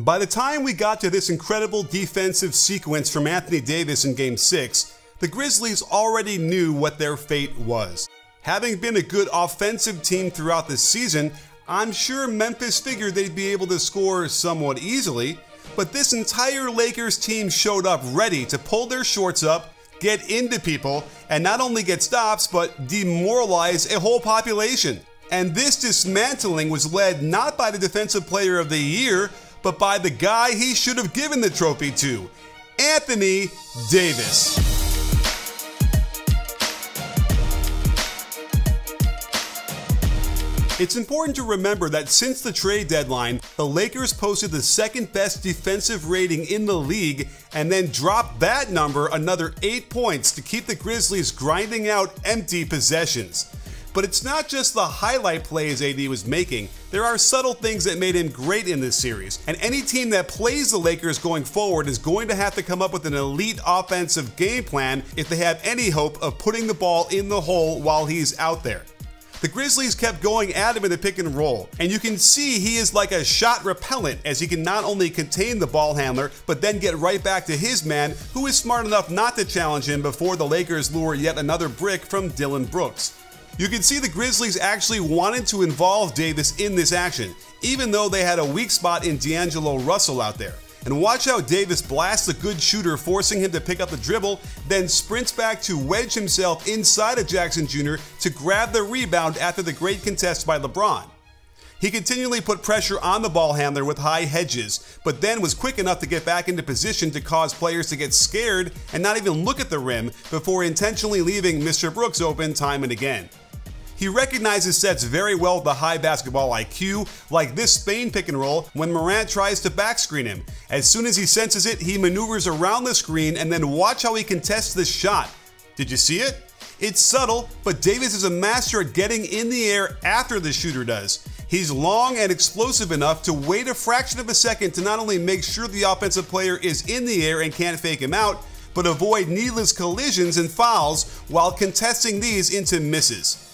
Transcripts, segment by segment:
By the time we got to this incredible defensive sequence from Anthony Davis in Game 6, the Grizzlies already knew what their fate was. Having been a good offensive team throughout the season, I'm sure Memphis figured they'd be able to score somewhat easily, but this entire Lakers team showed up ready to pull their shorts up, get into people, and not only get stops, but demoralize a whole population. And this dismantling was led not by the Defensive Player of the Year, but by the guy he should have given the trophy to, Anthony Davis. It's important to remember that since the trade deadline, the Lakers posted the second best defensive rating in the league and then dropped that number another 8 points to keep the Grizzlies grinding out empty possessions. But it's not just the highlight plays AD was making, there are subtle things that made him great in this series, and any team that plays the Lakers going forward is going to have to come up with an elite offensive game plan if they have any hope of putting the ball in the hole while he's out there. The Grizzlies kept going at him in the pick and roll, and you can see he is like a shot repellent as he can not only contain the ball handler, but then get right back to his man, who is smart enough not to challenge him before the Lakers lure yet another brick from Dillon Brooks. You can see the Grizzlies actually wanted to involve Davis in this action, even though they had a weak spot in D'Angelo Russell out there. And watch how Davis blasts a good shooter, forcing him to pick up the dribble, then sprints back to wedge himself inside of Jackson Jr. to grab the rebound after the great contest by LeBron. He continually put pressure on the ball handler with high hedges, but then was quick enough to get back into position to cause players to get scared and not even look at the rim before intentionally leaving Mr. Brooks open time and again. He recognizes sets very well with a high basketball IQ, like this Spain pick and roll when Morant tries to backscreen him. As soon as he senses it, he maneuvers around the screen, and then watch how he contests this shot. Did you see it? It's subtle, but Davis is a master at getting in the air after the shooter does. He's long and explosive enough to wait a fraction of a second to not only make sure the offensive player is in the air and can't fake him out, but avoid needless collisions and fouls while contesting these into misses.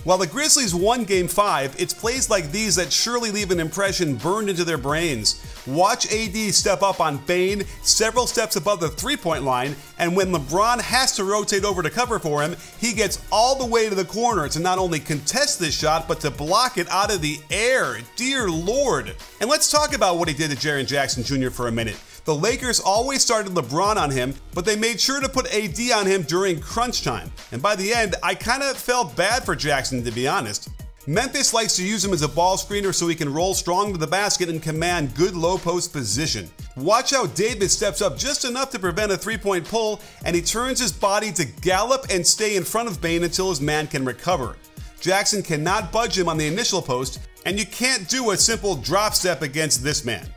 While the Grizzlies won Game 5, it's plays like these that surely leave an impression burned into their brains. Watch AD step up on Bane several steps above the three-point line, and when LeBron has to rotate over to cover for him, he gets all the way to the corner to not only contest this shot, but to block it out of the air. Dear Lord. And let's talk about what he did to Jaren Jackson Jr. for a minute. The Lakers always started LeBron on him, but they made sure to put AD on him during crunch time. And by the end, I kinda felt bad for Jackson, to be honest. Memphis likes to use him as a ball screener so he can roll strong to the basket and command good low post position. Watch how Davis steps up just enough to prevent a three-point pull, and he turns his body to gallop and stay in front of Bane until his man can recover. Jackson cannot budge him on the initial post, and you can't do a simple drop step against this man.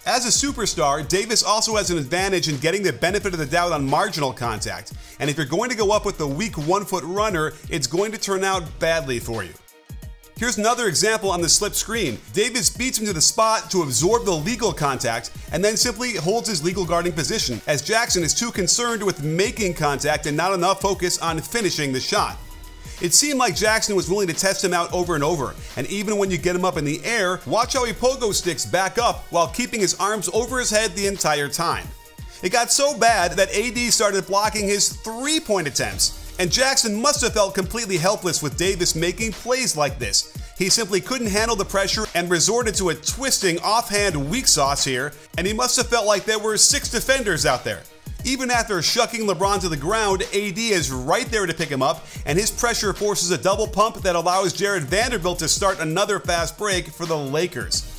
As a superstar, Davis also has an advantage in getting the benefit of the doubt on marginal contact, and if you're going to go up with a weak 1-foot runner, it's going to turn out badly for you. Here's another example on the slip screen. Davis beats him to the spot to absorb the legal contact and then simply holds his legal guarding position, as Jackson is too concerned with making contact and not enough focus on finishing the shot. It seemed like Jackson was willing to test him out over and over, and even when you get him up in the air, watch how he pogo sticks back up while keeping his arms over his head the entire time. It got so bad that AD started blocking his three-point attempts, and Jackson must have felt completely helpless with Davis making plays like this. He simply couldn't handle the pressure and resorted to a twisting offhand weak sauce here, and he must have felt like there were 6 defenders out there. Even after shucking LeBron to the ground, AD is right there to pick him up, and his pressure forces a double pump that allows Jared Vanderbilt to start another fast break for the Lakers.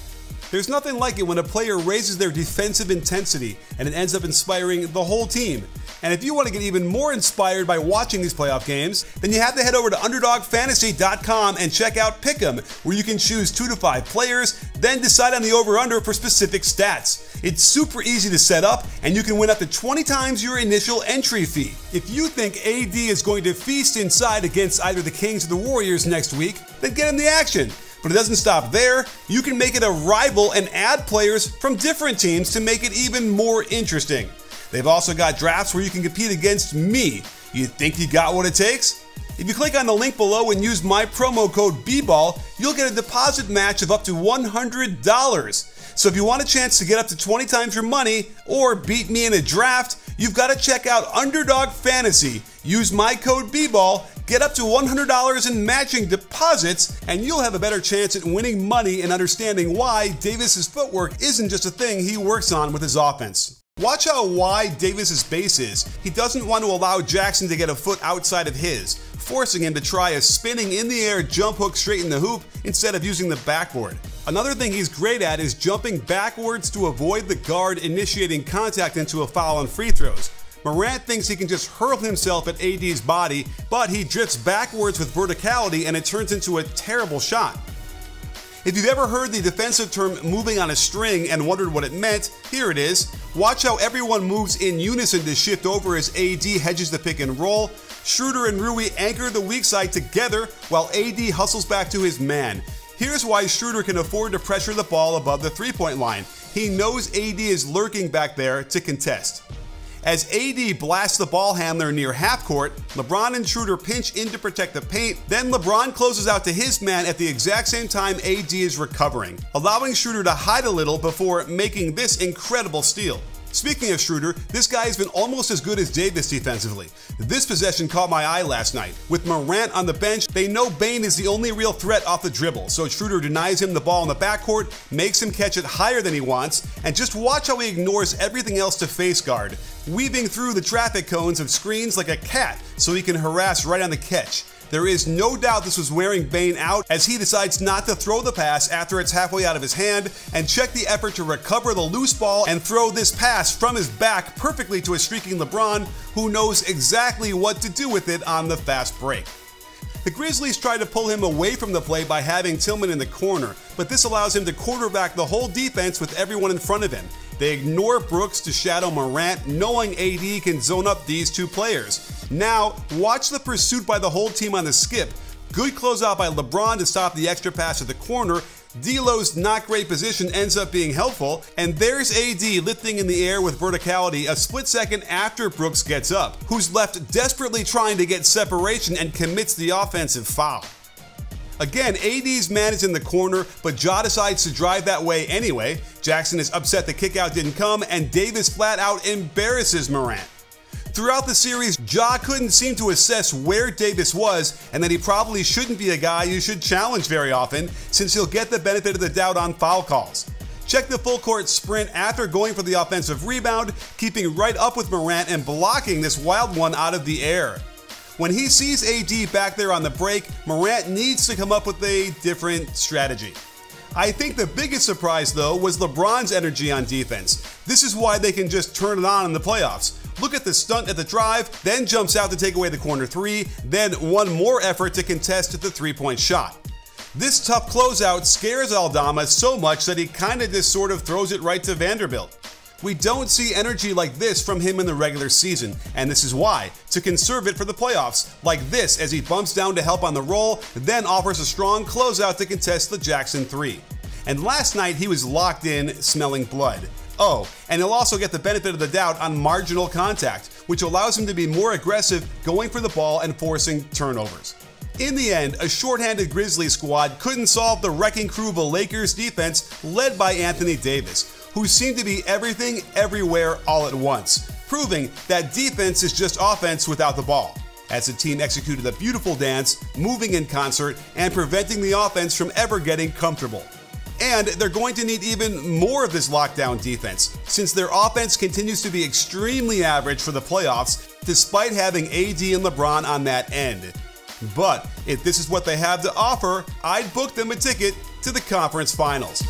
There's nothing like it when a player raises their defensive intensity and it ends up inspiring the whole team. And if you want to get even more inspired by watching these playoff games, then you have to head over to UnderdogFantasy.com and check out Pick'em, where you can choose 2 to 5 players, then decide on the over-under for specific stats. It's super easy to set up, and you can win up to 20 times your initial entry fee. If you think AD is going to feast inside against either the Kings or the Warriors next week, then get in the action. But it doesn't stop there. You can make it a rival and add players from different teams to make it even more interesting. They've also got drafts where you can compete against me. You think you got what it takes? If you click on the link below and use my promo code BBALL, you'll get a deposit match of up to $100. So if you want a chance to get up to 20 times your money or beat me in a draft, you've got to check out Underdog Fantasy. Use my code BBALL, get up to $100 in matching deposits, and you'll have a better chance at winning money and understanding why Davis's footwork isn't just a thing he works on with his offense. Watch how wide Davis's base is. He doesn't want to allow Jackson to get a foot outside of his, forcing him to try a spinning in the air jump hook straight in the hoop instead of using the backboard. Another thing he's great at is jumping backwards to avoid the guard initiating contact into a foul on free throws. Morant thinks he can just hurl himself at AD's body, but he drifts backwards with verticality and it turns into a terrible shot. If you've ever heard the defensive term moving on a string and wondered what it meant, here it is. Watch how everyone moves in unison to shift over as AD hedges the pick and roll. Schroeder and Rui anchor the weak side together while AD hustles back to his man. Here's why Schroeder can afford to pressure the ball above the three-point line. He knows AD is lurking back there to contest. As AD blasts the ball handler near half court, LeBron and Schroeder pinch in to protect the paint, then LeBron closes out to his man at the exact same time AD is recovering, allowing Schroeder to hide a little before making this incredible steal. Speaking of Schroeder, this guy has been almost as good as Davis defensively. This possession caught my eye last night. With Morant on the bench, they know Bane is the only real threat off the dribble, so Schroeder denies him the ball in the backcourt, makes him catch it higher than he wants, and just watch how he ignores everything else to face guard, weaving through the traffic cones of screens like a cat so he can harass right on the catch. There is no doubt this was wearing Bane out as he decides not to throw the pass after it's halfway out of his hand, and check the effort to recover the loose ball and throw this pass from his back perfectly to a streaking LeBron who knows exactly what to do with it on the fast break. The Grizzlies try to pull him away from the play by having Tillman in the corner, but this allows him to quarterback the whole defense with everyone in front of him. They ignore Brooks to shadow Morant, knowing AD can zone up these two players. Now, watch the pursuit by the whole team on the skip. Good closeout by LeBron to stop the extra pass at the corner. D'Lo's not great position ends up being helpful, and there's AD lifting in the air with verticality a split second after Brooks gets up, who's left desperately trying to get separation and commits the offensive foul. Again, AD's man is in the corner, but Ja decides to drive that way anyway. Jackson is upset the kickout didn't come, and Davis flat out embarrasses Morant. Throughout the series, Ja couldn't seem to assess where Davis was, and that he probably shouldn't be a guy you should challenge very often, since he'll get the benefit of the doubt on foul calls. Check the full court sprint after going for the offensive rebound, keeping right up with Morant and blocking this wild one out of the air. When he sees AD back there on the break, Morant needs to come up with a different strategy. I think the biggest surprise, though, was LeBron's energy on defense. This is why they can just turn it on in the playoffs. Look at the stunt at the drive, then jumps out to take away the corner three, then one more effort to contest the three-point shot. This tough closeout scares Aldama so much that he kinda just sort of throws it right to Vanderbilt. We don't see energy like this from him in the regular season, and this is why, to conserve it for the playoffs, like this as he bumps down to help on the roll, then offers a strong closeout to contest the Jackson three. And last night he was locked in, smelling blood. Oh, and he'll also get the benefit of the doubt on marginal contact, which allows him to be more aggressive going for the ball and forcing turnovers. In the end, a shorthanded Grizzlies squad couldn't solve the wrecking crew of a Lakers defense led by Anthony Davis, who seemed to be everything, everywhere, all at once, proving that defense is just offense without the ball, as the team executed a beautiful dance, moving in concert, and preventing the offense from ever getting comfortable. And they're going to need even more of this lockdown defense, since their offense continues to be extremely average for the playoffs, despite having AD and LeBron on that end. But if this is what they have to offer, I'd book them a ticket to the conference finals.